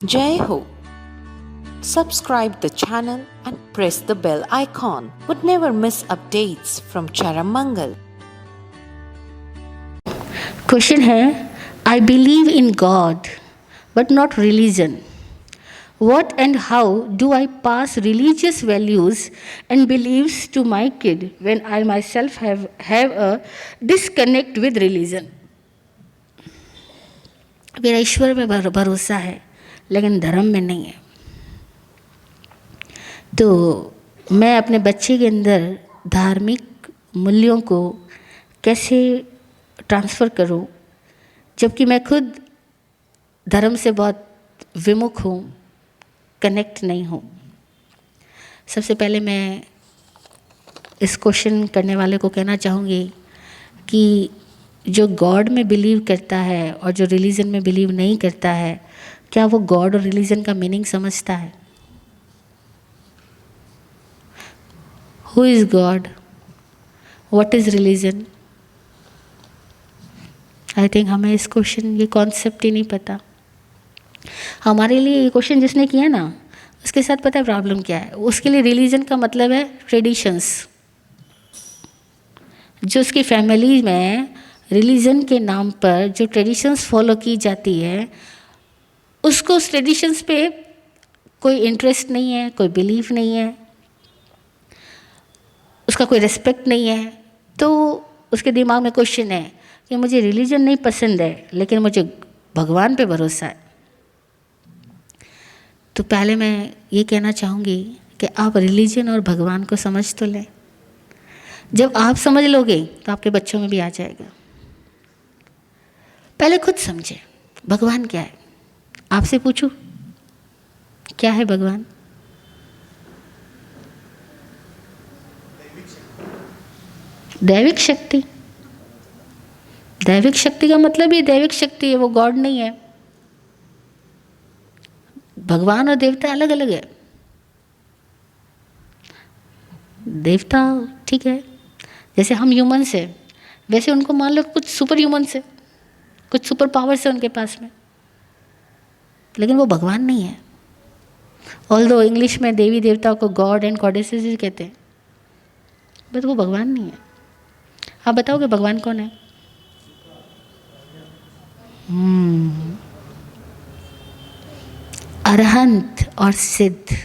Jai Ho. Subscribe the channel and press the bell icon. Would never miss updates from Charamangal. Question है, I believe in God but not religion. What and how do I pass religious values and beliefs to my kid when I myself have a disconnect with religion? मेरा ईश्वर में भरोसा है लेकिन धर्म में नहीं है. तो मैं अपने बच्चे के अंदर धार्मिक मूल्यों को कैसे ट्रांसफ़र करूं जबकि मैं खुद धर्म से बहुत विमुख हूँ, कनेक्ट नहीं हूँ. सबसे पहले मैं इस क्वेश्चन करने वाले को कहना चाहूँगी कि जो गॉड में बिलीव करता है और जो रिलीजन में बिलीव नहीं करता है, क्या वो गॉड और रिलीजन का मीनिंग समझता है? Who is God? What is religion? I think हमें इस क्वेश्चन ये कॉन्सेप्ट ही नहीं पता. हमारे लिए ये क्वेश्चन जिसने किया ना, उसके साथ पता है प्रॉब्लम क्या है? उसके लिए रिलीजन का मतलब है ट्रेडिशंस. जो उसकी फैमिली में रिलीजन के नाम पर जो ट्रेडिशंस फॉलो की जाती है, उसको उस ट्रेडिशंस पे कोई इंटरेस्ट नहीं है, कोई बिलीफ नहीं है, उसका कोई रिस्पेक्ट नहीं है. तो उसके दिमाग में क्वेश्चन है कि मुझे रिलीजन नहीं पसंद है लेकिन मुझे भगवान पे भरोसा है. तो पहले मैं ये कहना चाहूँगी कि आप रिलीजन और भगवान को समझ तो लें. जब आप समझ लोगे तो आपके बच्चों में भी आ जाएगा. पहले खुद समझें भगवान क्या है. आपसे पूछूं, क्या है भगवान? दैविक शक्ति. दैविक शक्ति का मतलब ही दैविक शक्ति है, वो गॉड नहीं है. भगवान और देवता अलग अलग है. देवता ठीक है, जैसे हम ह्यूमन्स है वैसे उनको मान लो कुछ सुपर ह्यूमन्स है, कुछ सुपर पावर्स है उनके पास में, लेकिन वो भगवान नहीं है. ऑल्दो इंग्लिश में देवी देवताओं को गॉड एंड गॉडेसेस ही कहते हैं, बट वो भगवान नहीं है. आप बताओगे भगवान कौन है? अरहंत और सिद्ध,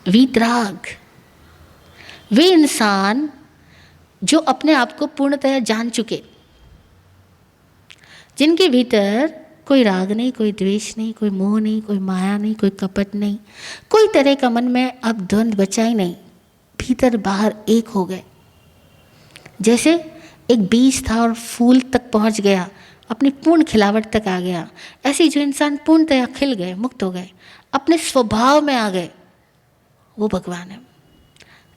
वीतराग, वे इंसान जो अपने आप को पूर्णतः जान चुके, जिनके भीतर कोई राग नहीं, कोई द्वेष नहीं, कोई मोह नहीं, कोई माया नहीं, कोई कपट नहीं, कोई तरह का मन में अब द्वंद्व बचा ही नहीं, भीतर बाहर एक हो गए. जैसे एक बीज था और फूल तक पहुंच गया, अपनी पूर्ण खिलावट तक आ गया, ऐसे ही जो इंसान पूर्णतः खिल गए, मुक्त हो गए, अपने स्वभाव में आ गए, वो भगवान है.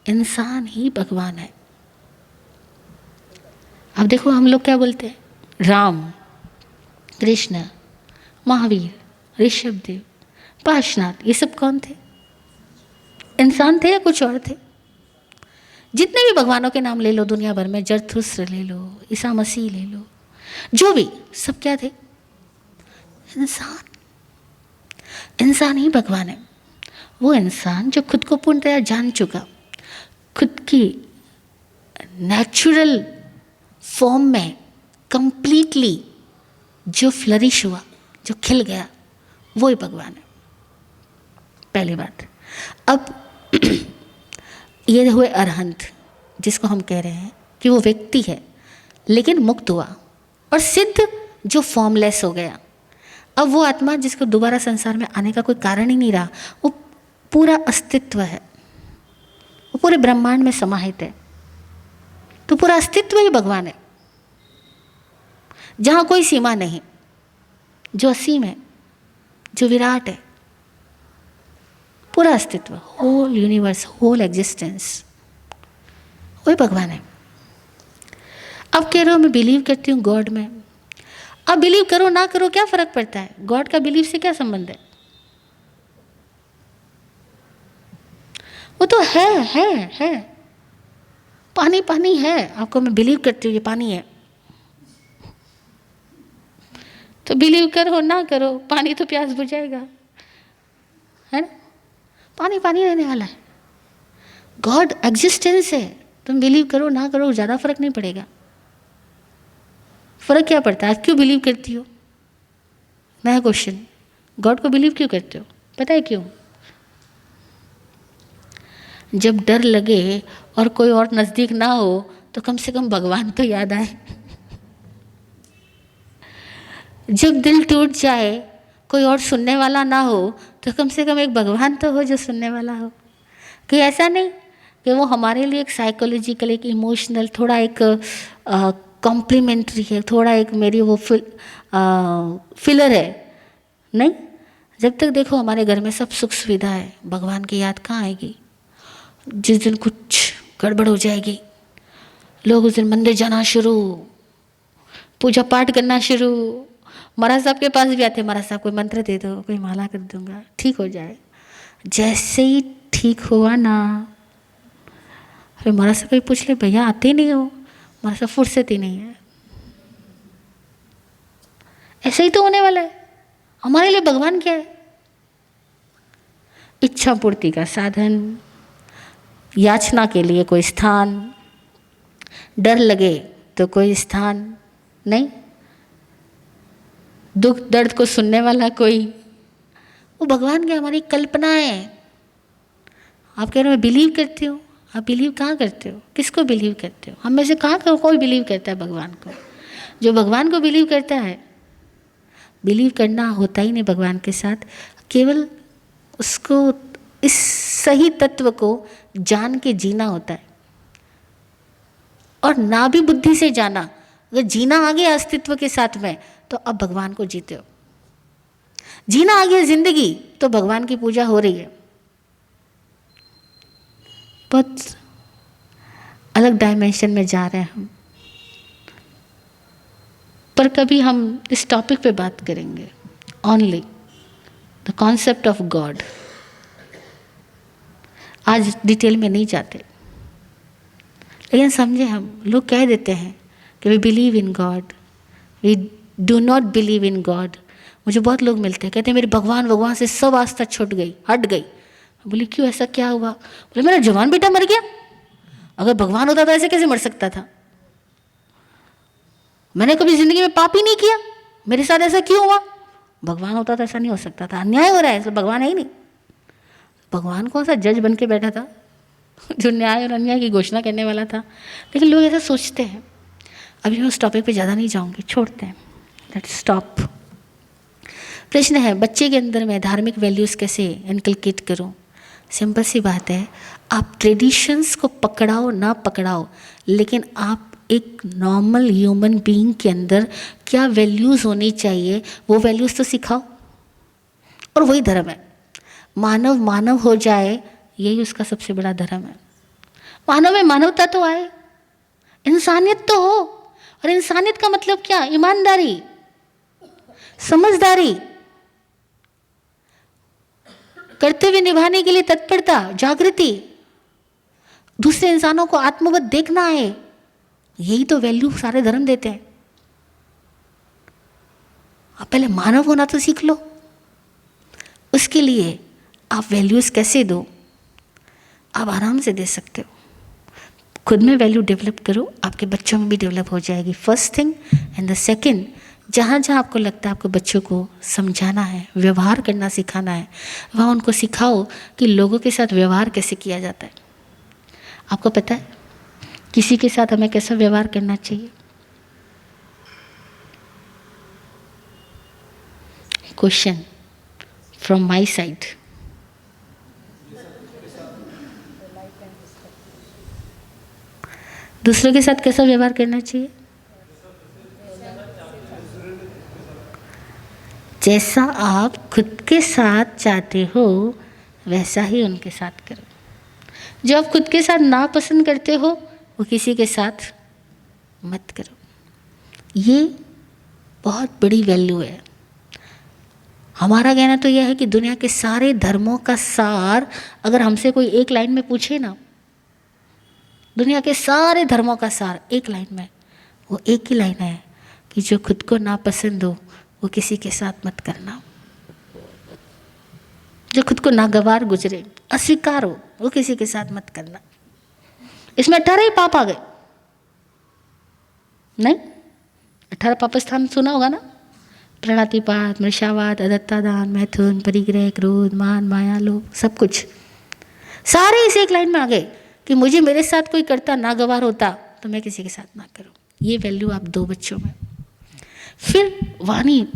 इंसान ही भगवान है. अब देखो हम लोग क्या बोलते हैं, राम, कृष्ण, महावीर, ऋषभदेव, पार्शनाथ, ये सब कौन थे? इंसान थे या कुछ और थे? जितने भी भगवानों के नाम ले लो दुनिया भर में, जरथुस्त्र ले लो, ईसा मसीह ले लो, जो भी, सब क्या थे? इंसान. इंसान ही भगवान है. वो इंसान जो खुद को पूर्णतः जान चुका, खुद की नेचुरल फॉर्म में कंप्लीटली जो फ्लरिश हुआ, जो खिल गया, वो ही भगवान है. पहली बात. अब ये हुए अरहंत, जिसको हम कह रहे हैं कि वो व्यक्ति है लेकिन मुक्त हुआ. और सिद्ध जो फॉर्मलेस हो गया. अब वो आत्मा जिसको दोबारा संसार में आने का कोई कारण ही नहीं रहा, वो पूरा अस्तित्व है, वो पूरे ब्रह्मांड में समाहित है. तो पूरा अस्तित्व ही भगवान है, जहाँ कोई सीमा नहीं, जो असीम है, जो विराट है, पूरा अस्तित्व, होल यूनिवर्स, होल एग्जिस्टेंस, वही भगवान है. अब कह रहे हो मैं बिलीव करती हूँ गॉड में. अब बिलीव करो ना करो क्या फर्क पड़ता है? गॉड का बिलीव से क्या संबंध है? वो तो है. पानी पानी है, आपको मैं बिलीव करती हूँ ये पानी है, तो बिलीव करो ना करो, पानी तो प्यास बुझाएगा, है ना? पानी पानी रहने वाला है, गॉड एग्जिस्टेंस है। तुम बिलीव करो ना करो, ज़्यादा फर्क नहीं पड़ेगा। फर्क क्या पड़ता है? क्यों बिलीव करती हो? नया क्वेश्चन, गॉड को बिलीव क्यों करते हो? पता है क्यों? जब डर लगे और कोई और नज़दीक ना हो तो कम से कम भगवान तो याद आए। जब दिल टूट जाए, कोई और सुनने वाला ना हो तो कम से कम एक भगवान तो हो जो सुनने वाला हो। कि ऐसा नहीं कि वो हमारे लिए एक साइकोलॉजिकल, एक इमोशनल, थोड़ा एक कॉम्प्लीमेंट्री है, थोड़ा एक मेरी वो फिलर है। नहीं, जब तक देखो हमारे घर में सब सुख सुविधा है, भगवान की याद कहाँ आएगी? जिस दिन कुछ गड़बड़ हो जाएगी, लोग उस दिन मंदिर जाना शुरू, पूजा पाठ करना शुरू, महाराज साहब के पास भी आते, महाराज साहब कोई मंत्र दे दो, कोई माला कर दूंगा, ठीक हो जाए। जैसे ही ठीक हुआ ना, अरे महाराज साहब कोई पूछ ले, भैया आते नहीं हो, महाराज साहब फुर्सत ही नहीं है। ऐसे ही तो होने वाला है। हमारे लिए भगवान क्या है? इच्छा पूर्ति का साधन, याचना के लिए कोई स्थान, डर लगे तो कोई स्थान नहीं, दुख दर्द को सुनने वाला कोई, वो भगवान की हमारी कल्पना है। आप कह रहे हो मैं बिलीव करती हूँ, आप बिलीव कहाँ करते हो? किसको बिलीव करते हो? हम में से कहाँ कोई बिलीव करता है भगवान को? जो भगवान को बिलीव करता है, बिलीव करना होता ही नहीं भगवान के साथ, केवल उसको इस सही तत्व को जान के जीना होता है। और ना भी बुद्धि से जाना, अगर जीना आ गया अस्तित्व के साथ में तो अब भगवान को जीते हो। जीना आ गया जिंदगी तो भगवान की पूजा हो रही है। बहुत अलग डायमेंशन में जा रहे हैं हम, पर कभी हम इस टॉपिक पे बात करेंगे, only the concept of God. आज डिटेल में नहीं जाते, लेकिन समझे, हम लोग कह देते हैं कि we believe in God, we do not believe in God. मुझे बहुत लोग मिलते हैं, कहते हैं मेरे भगवान से सब आस्था छूट गई, हट गई। बोली क्यों, ऐसा क्या हुआ? बोले मेरा जवान बेटा मर गया, अगर भगवान होता तो ऐसे कैसे मर सकता था? मैंने कभी जिंदगी में पाप ही नहीं किया, मेरे साथ ऐसा क्यों हुआ? भगवान होता तो ऐसा नहीं हो सकता था, अन्याय हो रहा है, इसलिए भगवान है ही नहीं। भगवान कौन सा जज बन के बैठा था जो न्याय और अन्याय की घोषणा करने वाला था? लेकिन लोग ऐसा सोचते हैं। अभी मैं उस टॉपिक पे ज़्यादा नहीं जाऊंगी, छोड़ते हैं, लेट्स स्टॉप। प्रश्न है, बच्चे के अंदर मैं धार्मिक वैल्यूज़ कैसे इनकलकेट करूं? सिंपल सी बात है, आप ट्रेडिशंस को पकड़ाओ ना पकड़ाओ, लेकिन आप एक नॉर्मल ह्यूमन बीइंग के अंदर क्या वैल्यूज़ होनी चाहिए वो वैल्यूज़ तो सिखाओ। और वही धर्म है। मानव मानव हो जाए, यही उसका सबसे बड़ा धर्म है। मानव में मानवता तो आए, इंसानियत तो हो। और इंसानियत का मतलब क्या? ईमानदारी, समझदारी, कर्तव्य निभाने के लिए तत्परता, जागृति, दूसरे इंसानों को आत्मवत देखना है। यही तो वैल्यू सारे धर्म देते हैं। आप पहले मानव होना तो सीख लो। उसके लिए आप वैल्यूज़ कैसे दो? आप आराम से दे सकते हो। खुद में वैल्यू डेवलप करो, आपके बच्चों में भी डेवलप हो जाएगी, first thing. And the second, जहाँ जहाँ आपको लगता है आपको बच्चों को समझाना है, व्यवहार करना सिखाना है, वहाँ उनको सिखाओ कि लोगों के साथ व्यवहार कैसे किया जाता है। आपको पता है किसी के साथ हमें कैसा व्यवहार करना चाहिए? Question from my side. दूसरों के साथ कैसा व्यवहार करना चाहिए? जैसा आप खुद के साथ चाहते हो वैसा ही उनके साथ करो। जो आप खुद के साथ ना पसंद करते हो वो किसी के साथ मत करो। ये बहुत बड़ी वैल्यू है। हमारा कहना तो यह है कि दुनिया के सारे धर्मों का सार अगर हमसे कोई एक लाइन में पूछे ना, दुनिया के सारे धर्मों का सार एक लाइन में, वो एक ही लाइन है कि जो खुद को ना पसंद हो वो किसी के साथ मत करना। जो खुद को नागवार गुजरे, अस्वीकार हो, वो किसी के साथ मत करना। इसमें 18 ही पाप आ गए, नहीं? 18 पाप स्थान सुना होगा ना? प्रणतिपात, मृषावात, अदत्तादान, मैथुन, परिग्रह, क्रोध, मान, माया, लोभ, सब कुछ सारे इस एक लाइन में आ गए कि मुझे मेरे साथ कोई करता नागवार होता तो मैं किसी के साथ ना करूं। ये वैल्यू आप दो बच्चों में। फिर वाणी,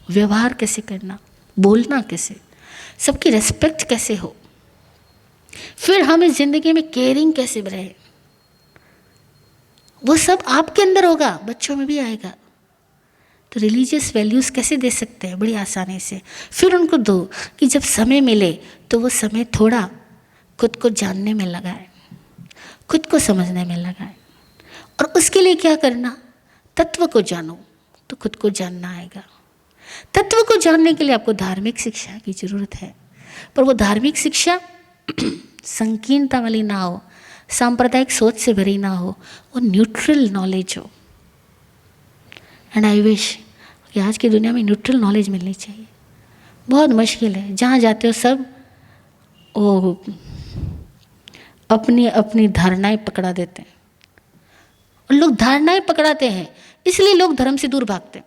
व्यवहार कैसे करना, बोलना कैसे, सबकी रेस्पेक्ट कैसे हो। फिर हम इस जिंदगी में केयरिंग कैसे रहे, वो सब आपके अंदर होगा, बच्चों में भी आएगा। तो रिलीजियस वैल्यूज़ कैसे दे सकते हैं? बड़ी आसानी से। फिर उनको दो कि जब समय मिले तो वो समय थोड़ा खुद को जानने में लगाए, खुद को समझने में लगाए। और उसके लिए क्या करना? तत्व को जानो तो खुद को जानना आएगा। तत्व को जानने के लिए आपको धार्मिक शिक्षा की जरूरत है, पर वो धार्मिक शिक्षा संकीर्णता वाली ना हो, सांप्रदायिक सोच से भरी ना हो, वो न्यूट्रल नॉलेज हो। एंड आई विश कि आज की दुनिया में न्यूट्रल नॉलेज मिलनी चाहिए। बहुत मुश्किल है, जहाँ जाते हो सब वो अपनी अपनी धारणाएं पकड़ा देते हैं। और लोग धारणाएं पकड़ाते हैं, इसलिए लोग धर्म से दूर भागते हैं।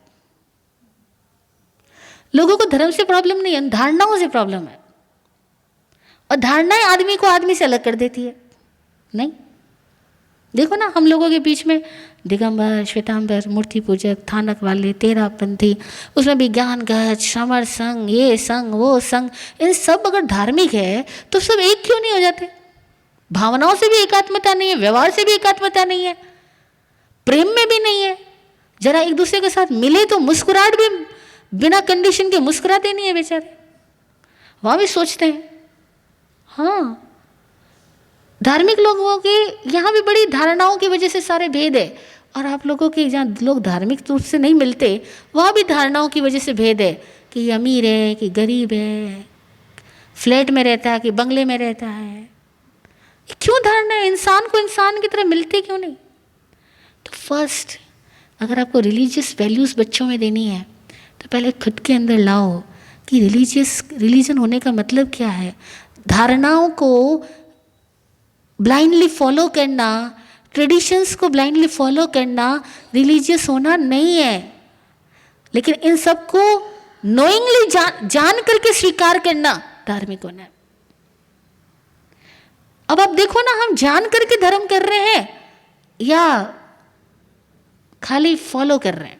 लोगों को धर्म से प्रॉब्लम नहीं है, धारणाओं से प्रॉब्लम है। और धारणाएं आदमी को आदमी से अलग कर देती है, नहीं? देखो ना, हम लोगों के बीच में दिगंबर, श्वेतांबर, मूर्ति पूजक, थानक वाले, तेरापंथी, उसमें विज्ञान गज, समर संघ, ये संघ, वो संघ, इन सब अगर धार्मिक है तो सब एक क्यों नहीं हो जाते? भावनाओं से भी एकात्मता नहीं है, व्यवहार से भी एकात्मता नहीं है, प्रेम में भी नहीं है। जरा एक दूसरे के साथ मिले तो मुस्कुराहट भी बिना कंडीशन के मुस्कुराते नहीं है बेचारे, वहाँ भी सोचते हैं। हाँ, धार्मिक लोगों के यहाँ भी बड़ी धारणाओं की वजह से सारे भेद है। और आप लोगों के जहाँ लोग धार्मिक रूप से नहीं मिलते, वहाँ भी धारणाओं की वजह से भेद है कि ये अमीर है कि गरीब है, फ्लैट में रहता है कि बंगले में रहता है। क्यों धारणा है? इंसान को इंसान की तरह मिलते क्यों नहीं? तो फर्स्ट, अगर आपको रिलीजियस वैल्यूज़ बच्चों में देनी है तो पहले खुद के अंदर लाओ कि रिलीजन होने का मतलब क्या है। धारणाओं को ब्लाइंडली फॉलो करना, ट्रेडिशंस को ब्लाइंडली फॉलो करना रिलीजियस होना नहीं है, लेकिन इन सबको नोइंगली जान करके स्वीकार करना धार्मिक होना है। अब आप देखो ना, हम जान करके धर्म कर रहे हैं या खाली फॉलो कर रहे हैं।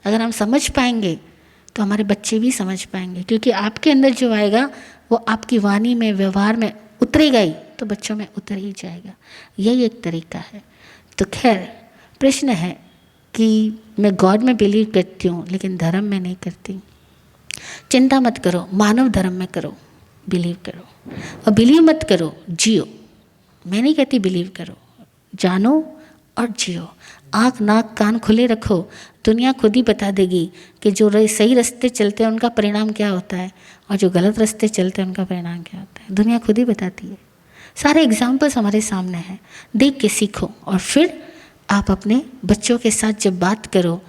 अगर हम समझ पाएंगे तो हमारे बच्चे भी समझ पाएंगे, क्योंकि आपके अंदर जो आएगा वो आपकी वाणी में, व्यवहार में उतरेगा ही, तो बच्चों में उतर ही जाएगा। यही एक तरीका है। तो खैर, प्रश्न है कि मैं गॉड में बिलीव करती हूँ लेकिन धर्म में नहीं करती। चिंता मत करो, मानव धर्म में करो, बिलीव करो। और बिलीव मत करो, जियो। मैं नहीं कहती बिलीव करो, जानो और जियो। आँख नाक कान खुले रखो, दुनिया खुद ही बता देगी कि जो सही रास्ते चलते हैं उनका परिणाम क्या होता है और जो गलत रास्ते चलते हैं उनका परिणाम क्या होता है। दुनिया खुद ही बताती है। सारे एग्जाम्पल्स हमारे सामने हैं, देख के सीखो। और फिर आप अपने बच्चों के साथ जब बात करो,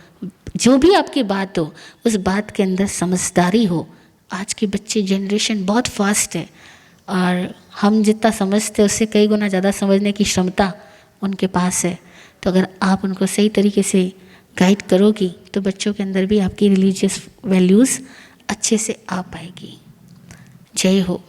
जो भी आपकी बात हो, उस बात के अंदर समझदारी हो। आज के बच्चे जनरेशन बहुत फास्ट है और हम जितना समझते हैं उससे कई गुना ज़्यादा समझने की क्षमता उनके पास है। तो अगर आप उनको सही तरीके से गाइड करोगी तो बच्चों के अंदर भी आपकी रिलीजियस वैल्यूज़ अच्छे से आ पाएगी। जय हो।